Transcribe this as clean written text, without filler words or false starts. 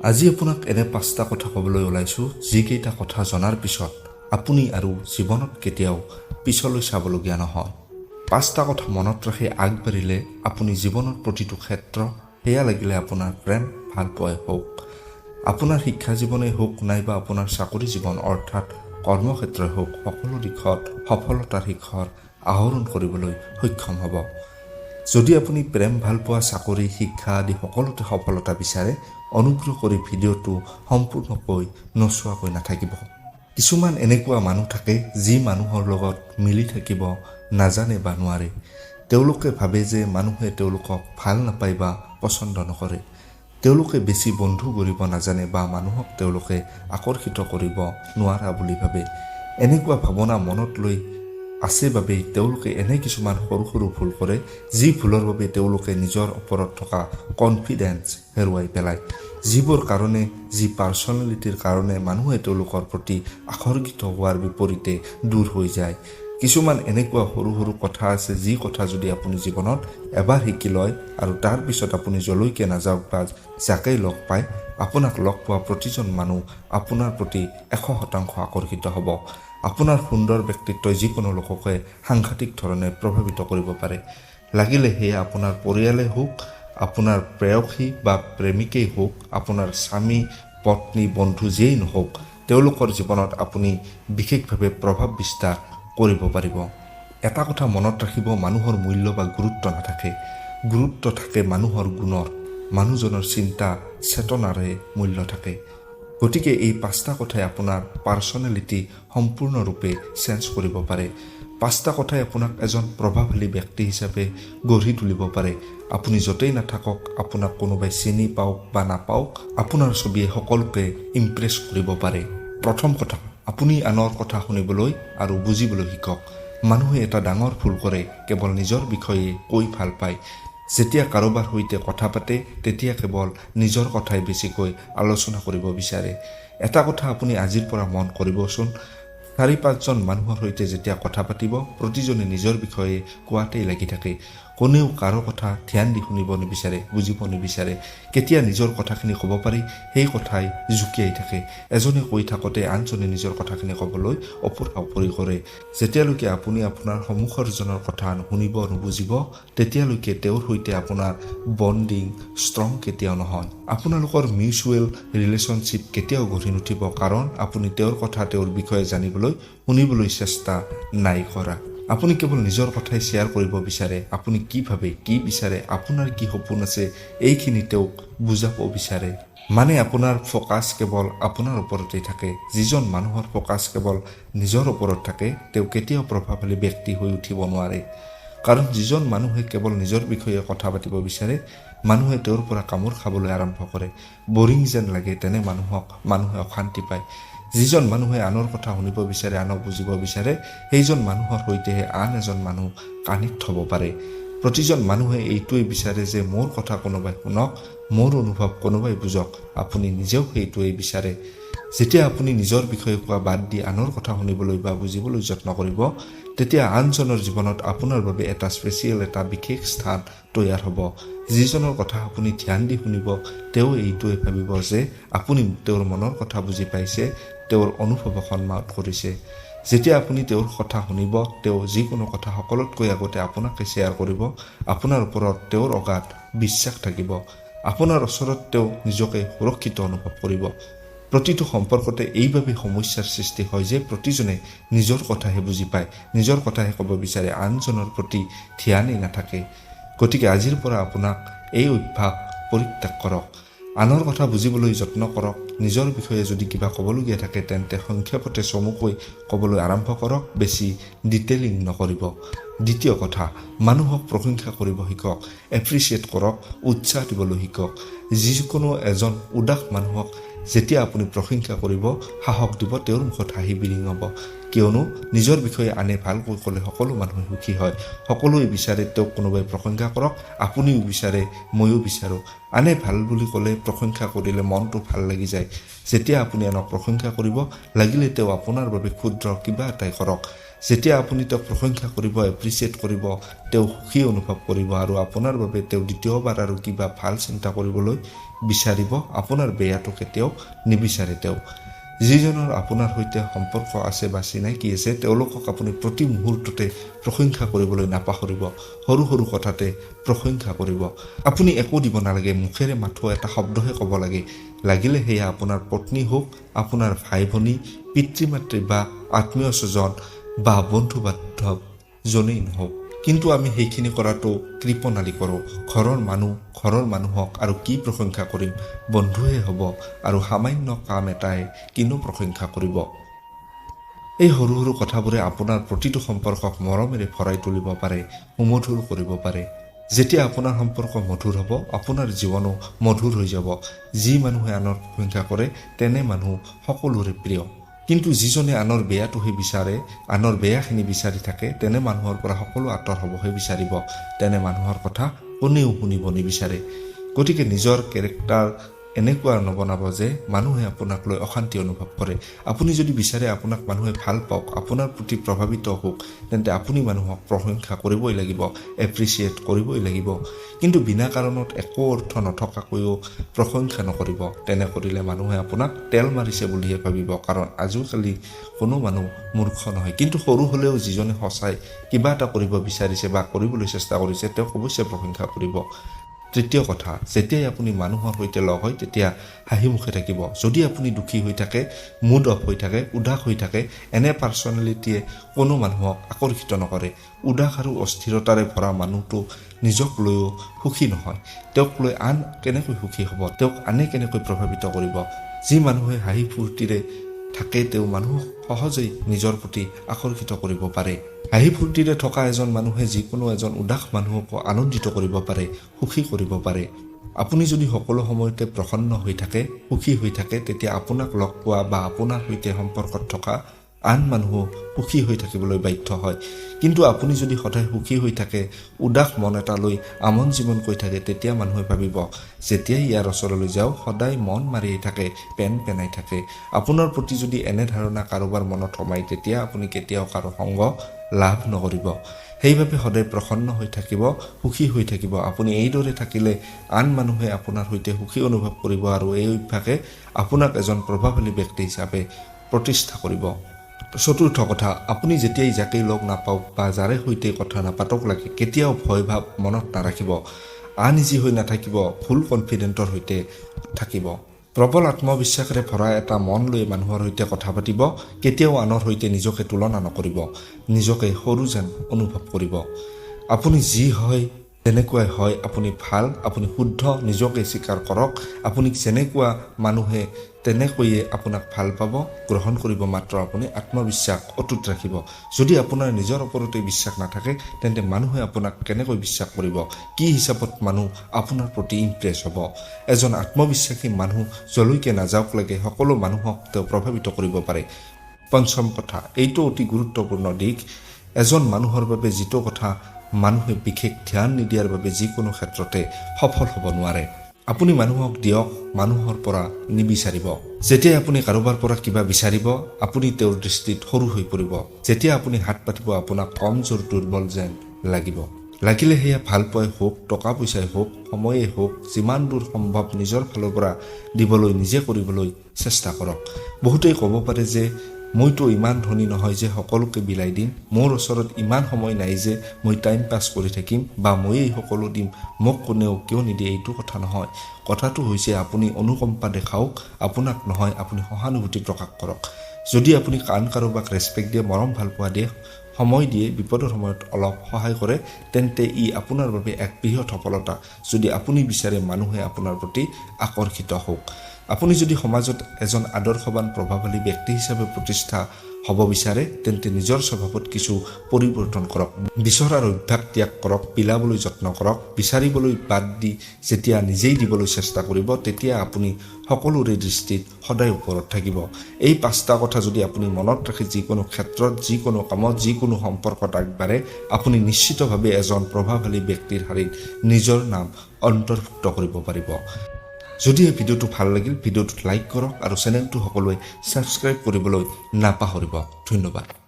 আজি আপোনাক এনে 5টা কথা ক'বলৈ ওলাইছোঁ যিকেইটা কথা জনাৰ পিছত আপুনি আৰু জীৱনত কেতিয়াও পিছলৈ চাবলগীয়া নহয়। 5টা কথা মনত ৰাখি আগবাঢ়িলে আপুনি জীৱনৰ প্ৰতিটো ক্ষেত্ৰ, সেয়া লাগিলে আপোনাৰ প্ৰেম ভাল পোৱাই হওক, আপোনাৰ শিক্ষা জীৱনেই হওক নাইবা আপোনাৰ চাকৰি জীৱন অৰ্থাৎ কৰ্মক্ষেত্ৰই হওক, সকলো দিশত সফলতাৰ শিখৰ আহৰণ কৰিবলৈ সক্ষম হ'ব। যদি আপুনি প্ৰেম ভাল পোৱা চাকৰি শিক্ষা আদি সকলোতে সফলতা বিচাৰে, অনুগ্ৰহ কৰি ভিডিঅ'টো সম্পূৰ্ণকৈ নোচোৱাকৈ নাথাকিব। কিছুমান এনেকুৱা মানুহ থাকে যি মানুহৰ লগত মিলি থাকিব নাজানে বা নোৱাৰে। তেওঁলোকে ভাবে যে মানুহে তেওঁলোকক ভাল নাপায় বা পচন্দ নকৰে। তেওঁলোকে বেছি বন্ধু কৰিব নাজানে বা মানুহক তেওঁলোকে আকৰ্ষিত কৰিব নোৱাৰা বুলি ভাবে। এনেকুৱা ভাৱনা মনত লৈ আছে বাবেই তেওঁলোকে এনে কিছুমান সৰু সৰু ভুল কৰে, যি ভুলৰ বাবে তেওঁলোকে নিজৰ ওপৰত থকা কনফিডেন্স হেৰুৱাই পেলায়, যিবোৰ কাৰণে যি পাৰ্চনেলিটিৰ কাৰণে মানুহে তেওঁলোকৰ প্ৰতি আকৰ্ষিত হোৱাৰ বিপৰীতে দূৰ হৈ যায়। কিছুমান এনেকুৱা সৰু সৰু কথা আছে যি কথা যদি আপুনি জীৱনত এবাৰ শিকি লয় আৰু তাৰ পিছত আপুনি যলৈকে নাযাওক বা যাকেই লগ পায়, আপোনাক লগ পোৱা প্ৰতিজন মানুহ আপোনাৰ প্ৰতি 100% আকৰ্ষিত হ'ব। আপোনাৰ সুন্দৰ ব্যক্তিত্বই যিকোনো লোককে সাংঘাতিক ধৰণে প্ৰভাৱিত কৰিব পাৰে। লাগিলে সেয়া আপোনাৰ পৰিয়ালেই হওক, আপোনাৰ প্ৰেয়সী বা প্ৰেমিকেই হওক, আপোনাৰ স্বামী পত্নী বন্ধু যেই নহওক, তেওঁলোকৰ জীৱনত আপুনি বিশেষভাৱে প্ৰভাৱ বিস্তাৰ কৰিব পাৰিব। এটা কথা মনত ৰাখিব, মানুহৰ মূল্য বা গুৰুত্ব নাথাকে, গুৰুত্ব থাকে মানুহৰ গুণৰ, মানুহজনৰ চিন্তা চেতনাৰে মূল্য থাকে। গতিকে এই 5টা কথাই আপোনাৰ পাৰ্চনেলিটি সম্পূৰ্ণৰূপে চেঞ্জ কৰিব পাৰে। 5টা কথাই আপোনাক এজন প্ৰভাৱশালী ব্যক্তি হিচাপে গঢ়ি তুলিব পাৰে। আপুনি য'তেই নাথাকক, আপোনাক কোনোবাই চিনি পাওক বা নাপাওক, আপোনাৰ ছবিয়ে সকলোকে ইমপ্ৰেছ কৰিব পাৰে। প্ৰথম কথা, আপুনি আনৰ কথা শুনিবলৈ আৰু বুজিবলৈ শিকক। মানুহে এটা ডাঙৰ ভুল কৰে, কেৱল নিজৰ বিষয়ে কৈ ভাল পায়। যেতিয়া কাৰোবাৰ সৈতে কথা পাতে তেতিয়া কেৱল নিজৰ কথাই বেছিকৈ আলোচনা কৰিব বিচাৰে। এটা কথা আপুনি আজিৰ পৰা মন কৰিবচোন, 4-5জন মানুহৰ সৈতে যেতিয়া কথা পাতিব, প্ৰতিজনে নিজৰ বিষয়ে কোৱাতেই লাগি থাকে। কোনেও কাৰো কথা ধ্যান দি শুনিব নিবিচাৰে, বুজিব নিবিচাৰে। কেতিয়া নিজৰ কথাখিনি ক'ব পাৰি সেই কথাই জুকিয়াই থাকে। এজনে কৈ থাকোঁতে আনজনে নিজৰ কথাখিনি ক'বলৈ অপৰি কৰে। যেতিয়ালৈকে আপুনি আপোনাৰ সন্মুখৰজনৰ কথা নুশুনিব নুবুজিব, তেতিয়ালৈকে তেওঁৰ সৈতে আপোনাৰ বণ্ডিং ষ্ট্ৰং কেতিয়াও নহয়। আপোনালোকৰ মিউচুৱেল ৰিলেশ্যনশ্বিপ কেতিয়াও গঢ়ি নুঠিব, কাৰণ আপুনি তেওঁৰ কথা তেওঁৰ বিষয়ে জানিবলৈ শুনিবলৈ চেষ্টা নাই কৰা। আপুনি কেৱল নিজৰ কথাই শ্বেয়াৰ কৰিব বিচাৰে। আপুনি কি ভাবে, কি বিচাৰে, আপোনাৰ কি সপোন আছে, এইখিনি তেওঁক বুজাব বিচাৰে। মানে আপোনাৰ ফ'কাছ কেৱল আপোনাৰ ওপৰতেই থাকে। যিজন মানুহৰ ফ'কাছ কেৱল নিজৰ ওপৰত থাকে, তেওঁ কেতিয়াও প্ৰভাৱশালী ব্যক্তি হৈ উঠিব নোৱাৰে। কাৰণ যিজন মানুহে কেৱল নিজৰ বিষয়ে কথা পাতিব বিচাৰে, মানুহে তেওঁৰ পৰা কামোৰ খাবলৈ আৰম্ভ কৰে। বৰিং যেন লাগে তেনে মানুহক মানুহে অশান্তি পায়। যিজন মানুহে আনৰ কথা শুনিব বিচাৰে, আনক বুজিব বিচাৰে, সেইজন মানুহৰ সৈতেহে আন এজন মানুহ কানেক্ট হ'ব পাৰে। প্ৰতিজন মানুহে এইটোৱেই বিচাৰে যে মোৰ কথা কোনোবাই শুনক, মোৰ অনুভৱ কোনোবাই বুজক। আপুনি নিজেও সেইটোৱেই বিচাৰে। যেতিয়া আপুনি নিজৰ বিষয়ে কোৱা বাদ দি আনৰ কথা শুনিবলৈ বা বুজিবলৈ যত্ন কৰিব, তেতিয়া আনজনৰ জীৱনত আপোনাৰ বাবে এটা স্পেচিয়েল, এটা বিশেষ স্থান তৈয়াৰ হ'ব। যিজনৰ কথা আপুনি ধ্যান দি শুনিব, তেওঁ এইটোৱে ভাবিব যে আপুনি তেওঁৰ মনৰ কথা বুজি পাইছে, তেওঁৰ অনুভৱক সন্মান কৰিছে। যেতিয়া আপুনি তেওঁৰ কথা শুনিব, তেওঁ যিকোনো কথা সকলোতকৈ আগতে আপোনাকে শ্বেয়াৰ কৰিব। আপোনাৰ ওপৰত তেওঁৰ অগাধ বিশ্বাস থাকিব। আপোনাৰ ওচৰত তেওঁ নিজকে সুৰক্ষিত অনুভৱ কৰিব। প্ৰতিটো সম্পৰ্কতে এইবাবে সমস্যাৰ সৃষ্টি হয় যে প্ৰতিজনে নিজৰ কথাহে বুজি পায়, নিজৰ কথাহে ক'ব বিচাৰে, আনজনৰ প্ৰতি ধ্যানেই নাথাকে। গতিকে আজিৰ পৰা আপোনাক এই অভ্যাস পৰিত্যাগ কৰক। আনৰ কথা বুজিবলৈ যত্ন কৰক। নিজৰ বিষয়ে যদি কিবা ক'বলগীয়া থাকে তেন্তে সংক্ষেপতে চমুকৈ ক'বলৈ আৰম্ভ কৰক, বেছি ডিটেইলিং নকৰিব। দ্বিতীয় কথা, মানুহক প্ৰশংসা কৰিব শিকক, এপ্ৰিচিয়েট কৰক, উৎসাহ দিবলৈ শিকক। যিকোনো এজন উদাস মানুহক যেতিয়া আপুনি প্ৰশংসা কৰিব, সাহস দিব, তেওঁৰ মুখত হাঁহি বিৰিং হ'ব। কিয়নো নিজৰ বিষয়ে আনে ভালকৈ ক'লে সকলো মানুহে সুখী হয়। সকলোৱে বিচাৰে তেওঁক কোনোবাই প্ৰশংসা কৰক, আপুনিও বিচাৰে, ময়ো বিচাৰোঁ। আনে ভাল বুলি ক'লে, প্ৰশংসা কৰিলে মনটো ভাল লাগি যায়। যেতিয়া আপুনি আনক প্ৰশংসা কৰিব, লাগিলে তেওঁ আপোনাৰ বাবে ক্ষুদ্ৰ কিবা এটাই কৰক, যেতিয়া আপুনি তেওঁক প্ৰশংসা কৰিব, এপ্ৰিচিয়েট কৰিব, তেওঁ সুখী অনুভৱ কৰিব আৰু আপোনাৰ বাবে তেওঁ দ্বিতীয়বাৰ আৰু কিবা ভাল চিন্তা কৰিবলৈ বিচাৰিব। আপোনাৰ বেয়াটো কেতিয়াও নিবিচাৰে। তেওঁ যিজনৰ আপোনাৰ সৈতে সম্পৰ্ক আছে বা চিনাকি আছে, তেওঁলোকক আপুনি প্ৰতি মুহূৰ্ততে প্ৰশংসা কৰিবলৈ নাপাহৰিব। সৰু সৰু কথাতে প্ৰশংসা কৰিব। আপুনি একো দিব নালাগে, মুখেৰে মাথো এটা শব্দহে ক'ব লাগে। লাগিলে সেয়া আপোনাৰ পত্নী হওক, আপোনাৰ ভাই ভনী, পিতৃ মাতৃ বা আত্মীয় স্বজন বা বন্ধু বান্ধৱ জনেই নহওক। কিন্তু আমি সেইখিনি কৰাটো কৃপণালি কৰোঁ। ঘৰৰ মানুহক আৰু কি প্ৰশংসা কৰিম, বন্ধুহে হ'ব আৰু সামান্য কাম এটাই কিনো প্ৰশংসা কৰিব। এই সৰু সৰু কথাবোৰে আপোনাৰ প্ৰতিটো সম্পৰ্কক মৰমেৰে ভৰাই তুলিব পাৰে, সুমধুৰ কৰিব পাৰে। যেতিয়া আপোনাৰ সম্পৰ্ক মধুৰ হ'ব, আপোনাৰ জীৱনো মধুৰ হৈ যাব। যি মানুহে আনৰ প্ৰশংসা কৰে, তেনে মানুহ সকলোৰে প্ৰিয়। কিন্তু যিজনে আনৰ বেয়াটোহে বিচাৰে, আনৰ বেয়াখিনি বিচাৰি থাকে, তেনে মানুহৰ পৰা সকলো আঁতৰ হ'বহে বিচাৰিব। তেনে মানুহৰ কথা কোনেও শুনিব নিবিচাৰে। গতিকে নিজৰ কেৰেক্টাৰ এনেকুৱা নবনাব যে মানুহে আপোনাক লৈ অশান্তি অনুভৱ কৰে। আপুনি যদি বিচাৰে আপোনাক মানুহে ভাল পাওক, আপোনাৰ প্ৰতি প্ৰভাৱিত হওক, তেন্তে আপুনি মানুহক প্ৰশংসা কৰিবই লাগিব, এপ্ৰিচিয়েট কৰিবই লাগিব। কিন্তু বিনা কাৰণত একো অৰ্থ নথকাকৈও প্ৰশংসা নকৰিব। তেনে কৰিলে মানুহে আপোনাক তেল মাৰিছে বুলিহে ভাবিব। কাৰণ আজিকালি কোনো মানুহ মূৰ্খ নহয়। কিন্তু সৰু হ'লেও যিজনে সঁচাই কিবা এটা কৰিব বিচাৰিছে বা কৰিবলৈ চেষ্টা কৰিছে, তেওঁক অৱশ্যে প্ৰশংসা কৰিব। তৃতীয় কথা, যেতিয়াই আপুনি মানুহৰ সৈতে লগ হয় তেতিয়া হাঁহি মুখে থাকিব। যদি আপুনি দুখী হৈ থাকে, মুড অফ হৈ থাকে, উদাস হৈ থাকে, এনে পাৰ্চনেলিটিয়ে কোনো মানুহক আকৰ্ষিত নকৰে। উদাস আৰু অস্থিৰতাৰে ভৰা মানুহটো নিজক লৈও সুখী নহয়। তেওঁক লৈ আন কেনেকৈ সুখী হ'ব, তেওঁক আনে কেনেকৈ প্ৰভাৱিত কৰিব। যি মানুহে হাঁহি ফূৰ্তিৰে থাকে, তেওঁ মানুহক সহজেই নিজৰ প্ৰতি আকৰ্ষিত কৰিব পাৰে। হাঁহি ফূৰ্তিৰে থকা এজন মানুহে যিকোনো এজন উদাস মানুহকো আনন্দিত কৰিব পাৰে, সুখী কৰিব পাৰে। আপুনি যদি সকলো সময়তে প্ৰসন্ন হৈ থাকে, সুখী হৈ থাকে, তেতিয়া আপোনাক লগ পোৱা বা আপোনাৰ সৈতে সম্পৰ্কত থকা আন মানুহো সুখী হৈ থাকিবলৈ বাধ্য হয়। কিন্তু আপুনি যদি সদায় সুখী হৈ থাকে, উদাস মন এটা লৈ আমন জীৱন কৈ থাকে, তেতিয়া মানুহে ভাবিব যেতিয়াই ইয়াৰ ওচৰলৈ যাওঁ সদায় মন মাৰিয়েই থাকে, পেন পেনাই থাকে। আপোনাৰ প্ৰতি যদি এনে ধাৰণা কাৰোবাৰ মনত সোমায়, তেতিয়া আপুনি কেতিয়াও কাৰো সংগ লাভ নকৰিব। সেইবাবে সদায় প্ৰসন্ন হৈ থাকিব, সুখী হৈ থাকিব। আপুনি এইদৰে থাকিলে আন মানুহে আপোনাৰ সৈতে সুখী অনুভৱ কৰিব আৰু এই অভ্যাসে আপোনাক এজন প্ৰভাৱশালী ব্যক্তি হিচাপে প্ৰতিষ্ঠা কৰিব। চতুৰ্থ কথা, আপুনি যেতিয়াই যাকেই লগ নাপাওক বা যাৰে সৈতে কথা নাপাতক লাগে, কেতিয়াও ভয় ভাৱ মনত নাৰাখিব, আনইজি হৈ নাথাকিব, ফুল কনফিডেণ্টৰ সৈতে থাকিব। প্ৰবল আত্মবিশ্বাসেৰে ভৰা এটা মন লৈ মানুহৰ সৈতে কথা পাতিব। কেতিয়াও আনৰ সৈতে নিজকে তুলনা নকৰিব, নিজকে সৰু যেন অনুভৱ কৰিব। আপুনি যি হয় যেনেকুৱাই হয়, আপুনি ভাল, আপুনি শুদ্ধ, নিজকে স্বীকাৰ কৰক। আপুনি যেনেকুৱা মানুহে তেনেকৈয়ে আপোনাক ভাল পাব, গ্ৰহণ কৰিব। মাত্ৰ আপুনি আত্মবিশ্বাস অটুট ৰাখিব। যদি আপোনাৰ নিজৰ ওপৰতে বিশ্বাস নাথাকে, তেন্তে মানুহে আপোনাক কেনেকৈ বিশ্বাস কৰিব? কি হিচাপত মানুহ আপোনাৰ প্ৰতি ইমপ্ৰেছ হ'ব? এজন আত্মবিশ্বাসী মানুহ যলৈকে নাযাওক লাগে, সকলো মানুহক তেওঁ প্ৰভাৱিত কৰিব পাৰে। পঞ্চম কথা, এইটো অতি গুৰুত্বপূৰ্ণ দিশ। এজন মানুহৰ বাবে যিটো কথা মানুহে বিশেষ ধ্যান নিদিয়াৰ বাবে যিকোনো ক্ষেত্ৰতে সফল হ'ব নোৱাৰে। আপুনি মানুহক দিয়ক, মানুহৰ পৰা নিবিচাৰিব। যেতিয়া আপুনি কাৰোবাৰ পৰা কিবা বিচাৰিব, আপুনি তেওঁৰ দৃষ্টিত সৰু হৈ পৰিব। যেতিয়া আপুনি হাত পাতিব, আপোনাক কমজোৰ, দুৰ্বল যেন লাগিব। লাগিলে সেয়া ভাল পোৱাই হওক, টকা পইচাই হওক, সময়েই হওক, যিমান দূৰ সম্ভৱ নিজৰ ফালৰ পৰা দিবলৈ, নিজে কৰিবলৈ চেষ্টা কৰক। বহুতেই ক'ব পাৰে যে মইতো ইমান ধনী নহয় যে সকলোকে বিলাই দিম, মোৰ ওচৰত ইমান সময় নাই যে মই টাইম পাছ কৰি থাকিম, বা ময়েই সকলো দিম, মোক কোনেও কিয় নিদিয়ে। এইটো কথা নহয়। কথাটো হৈছে আপুনি অনুকম্পা দেখাওক, আপোনাক নহয়, আপুনি সহানুভূতি প্ৰকাশ কৰক। যদি আপুনি আন কাৰোবাক ৰেচপেক্ট দিয়ে, মৰম ভাল পোৱা দিয়ে, সময় দিয়ে, বিপদৰ সময়ত অলপ সহায় কৰে, তেন্তে ই আপোনাৰ বাবে এক বৃহৎ সফলতা। যদি আপুনি বিচাৰে মানুহে আপোনাৰ প্ৰতি আকৰ্ষিত হওক, আপুনি যদি সমাজত এজন আদৰ্শৱান প্ৰভাৱশালী ব্যক্তি হিচাপে প্ৰতিষ্ঠা হ'ব বিচাৰে, তেন্তে নিজৰ স্বভাৱত কিছু পৰিৱৰ্তন কৰক। বিচৰাৰ অভ্যাস ত্যাগ কৰক, বিলাবলৈ যত্ন কৰক। বিচাৰিবলৈ বাদ দি যেতিয়া নিজেই দিবলৈ চেষ্টা কৰিব, তেতিয়া আপুনি সকলোৰে দৃষ্টিত সদায় ওপৰত থাকিব। এই 5টা কথা যদি আপুনি মনত ৰাখি যিকোনো ক্ষেত্ৰত, যিকোনো কামত, যিকোনো সম্পৰ্কত আগবাঢ়ে, আপুনি নিশ্চিতভাৱে এজন প্ৰভাৱশালী ব্যক্তিৰ শাৰীত নিজৰ নাম অন্তৰ্ভুক্ত কৰিব পাৰিব। যদি এই ভিডিঅ'টো ভাল লাগিল, ভিডিঅ'টোত লাইক কৰক আৰু চেনেলটো সকলোৱে ছাবস্ক্ৰাইব কৰিবলৈ নাপাহৰিব। ধন্যবাদ।